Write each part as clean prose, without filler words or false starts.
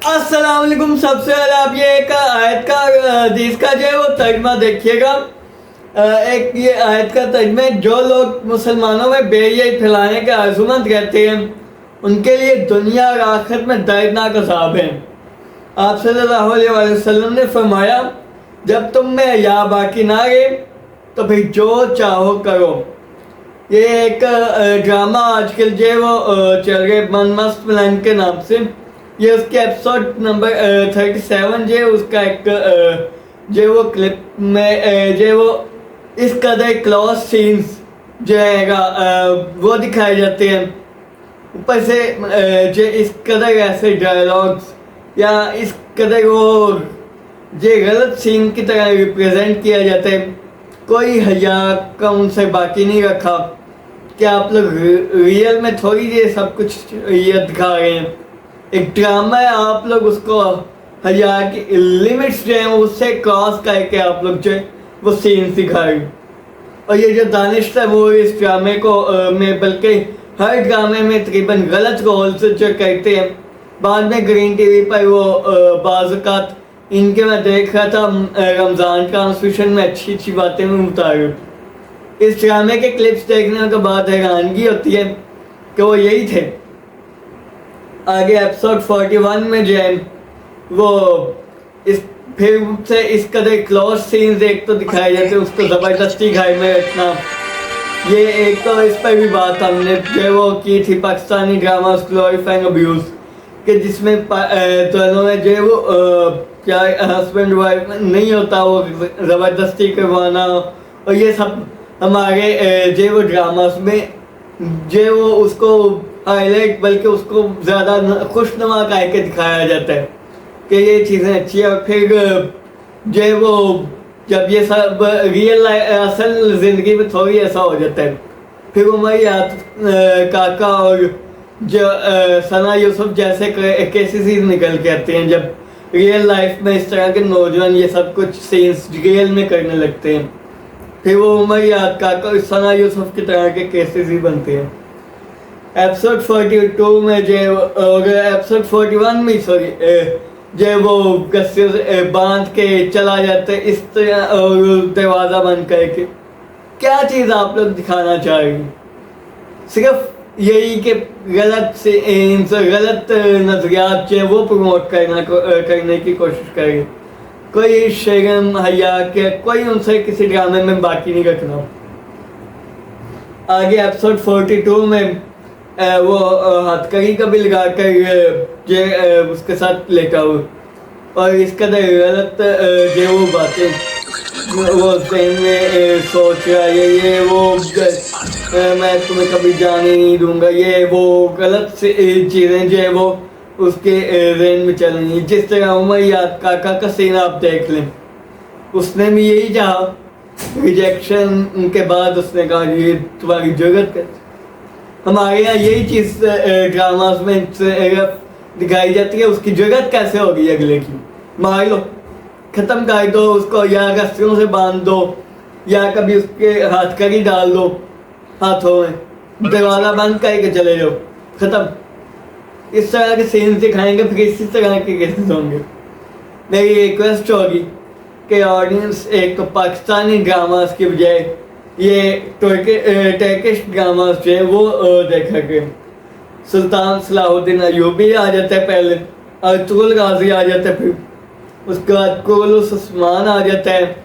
अस्सलाम वालेकुम। सबसे पहले आप ये एक आयत का हदीस का जो है वो तर्जमा देखिएगा। एक ये आयत का तर्जमा है, जो लोग मुसलमानों में बेहयाई फैलाने के आज़मंद रहते हैं उनके लिए दुनिया और आखिरत में दर्दनाक अज़ाब है। आप सल्लल्लाहु अलैहि वसल्लम ने फरमाया, जब तुम में हया बाकी ना रहे तो फिर जो चाहो करो। ये एक ड्रामा आजकल जो है वो चल रहे मन मस्त मिलन के नाम से। ये उसके एपिसोड नंबर 37 जो है उसका एक जो वो क्लिप में जो वो इस कदर क्लोज सीन्स जो है वो दिखाए जाते हैं। ऊपर से जो इस कदर ऐसे डायलॉग्स या इस कदर वो जो गलत सीन की तरह रिप्रेजेंट किया जाता है। कोई हया का उनसे बाकी नहीं रखा कि आप लोग रियल में थोड़ी ये सब कुछ ये दिखा रहे हैं। एक ड्रामा है, आप लोग उसको हया की लिमिट्स जो हैं उससे क्रॉस करके आप लोग जो है वो सीन सिखा रहे हैं। और ये जो दानिश था वो इस ड्रामे को में बल्कि हर ड्रामे में तकरीबन गलत रोल्स जो करते हैं। बाद में ग्रीन टीवी पर वो बाज़ात इनके मैं देख रहा था रमज़ान ट्रांसमिशन में अच्छी अच्छी बातें में उतारे। इस ड्रामे के क्लिप्स देखने के बाद हैरानगी होती है कि वो यही थे। आगे एपिसोड 41 में जो है वो इस फिर से इस कदर क्लोज सीन्स एक तो दिखाए जाते हैं, उसको ज़बरदस्ती घर में रखना। ये एक तो इस पर भी बात हमने जो वो की थी पाकिस्तानी ड्रामा ग्लोरीफाइंग अब्यूज़ कि जिसमें दोनों में जो वो क्या हस्बैंड वाइफ नहीं होता, वो ज़बरदस्ती करवाना। और ये सब हमारे जो वो ड्रामास में जो वो उसको हाईलाइट बल्कि उसको ज़्यादा खुशनुमा करके दिखाया जाता है कि ये चीज़ें अच्छी है। और फिर जो वो जब ये सब रियल असल ज़िंदगी में थोड़ी ऐसा हो जाता है, फिर उमर काका और जो सना यूसुफ जैसे केसेस निकल के आते हैं जब रियल लाइफ में इस तरह के नौजवान ये सब कुछ सीन्स रियल में करने लगते हैं। फिर वो उमर काका और सना यूसुफ की तरह के केसेस ही बनते हैं। एपिसोड 42 में जो एपिसोड 41 में सॉरी जो वो कस्से बांध के चला जाता है इस तरह और दरवाज़ा बंद करके। क्या चीज़ आप लोग दिखाना चाह रही हैं? सिर्फ यही कि गलत से गलत नज़रियात जो है वो प्रमोट करने की कोशिश करें। कोई शर्म हया के कोई उनसे किसी ड्रामे में बाकी नहीं रखना। आगे एपिसोड 42 में वो हथकड़ी का भी लगा कर जो उसके साथ लेटा हुआ और इसका गलत जो वो बातें वो जहन में सोच रहा है ये वो मैं तुम्हें कभी जाने नहीं दूंगा, ये वो गलत से चीज़ें जो है वो उसके जहन में चल रही। जिस तरह उमर काका का सीन आप देख लें, उसने भी यही चाहा। रिजेक्शन के बाद उसने कहा ये तुम्हारी जरूरत है। हमारे यहाँ यही चीज़ ड्रामास में दिखाई जाती है। उसकी जरूरत कैसे होगी अगले की? मार लो, ख़त्म कर दो उसको, या रस्सियों से बांध दो या कभी उसके हथकड़ी डाल दो हाथों में, दरवाज़ा बंद करके चले जाओ, ख़त्म। इस तरह के सीन दिखाएंगे फिर इसी तरह के केसेस होंगे। मेरी रिक्वेस्ट होगी कि ऑडियंस एक पाकिस्तानी ड्रामास की बजाय ये टर्किश ड्रामास जो है वो देखा गए। सुल्तान सलाहुद्दीन अयूबी आ जाता है पहले, अर्तुगरुल गाजी आ जाता है, फिर उसके बाद कुलुस उस्मान आ जाता है,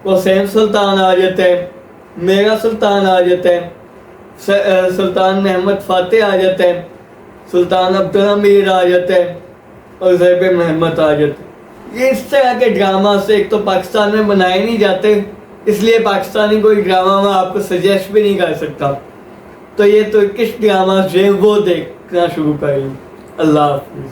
हुसैन सुल्तान आ जाता है, मेरा सुल्तान आ जाता है, सुल्तान महमद फ़ातेह आ जाता है, सुल्तान अब्दुल हमीद आ जाता है और ज़ैब महमद आ जाता है। ये इस तरह के ड्रामा से एक तो पाकिस्तान में बनाए नहीं जाते, इसलिए पाकिस्तानी कोई ड्रामा में आपको सजेस्ट भी नहीं कर सकता। तो ये तुर्किश ड्रामा जो है वो देखना शुरू करें। अल्लाह हाफ़िज़।